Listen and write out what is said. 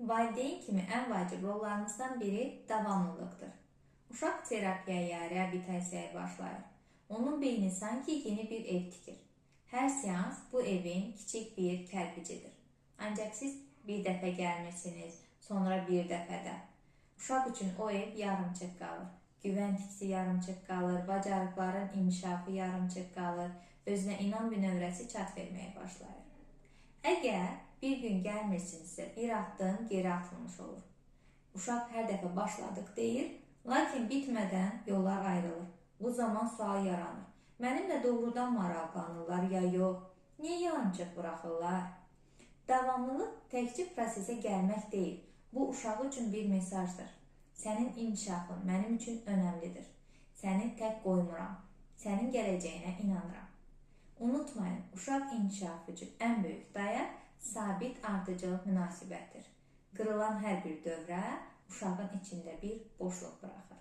Valideyn kimi ən vacib rollarımızdan biri davamlılıqdır. Uşaq terapiyaya, reabilitasiyaya başlayır. Onun beyni sanki yeni bir ev tikir. Hər seans bu evin kiçik bir kərpicidir. Ancaq siz bir dəfə gəlmirsiniz, sonra bir dəfədə. Uşaq üçün o ev yarımçıq qalır. Güvən tikisi yarımçıq qalır, bacarıqların inkişafı yarımçıq qalır, özünə inam bünövrəsi çat verməyə başlayır. Əgər bir gün gəlmirsinizsə, bir addım geri atılmış olur. Uşaq hər dəfə başladıq deyir, lakin bitmədən yollar ayrılır. Bu zaman sual yaranır. Mənimlə doğrudan maraqlanırlar ya yox? Niyə yarımçıq buraxırlar? Davamlılıq təkcə prosesə gəlmək deyil. Bu uşaq üçün bir mesajdır. Sənin inkişafın mənim üçün önəmlidir. Səni tək qoymuram. Sənin gələcəyinə inanıram. Unutmayın, uşaq inkişafı üçün ən böyük dayaq sabit ardıcıl münasibətdir. Qırılan hər bir dövrə uşağın içində bir boşluq buraxır.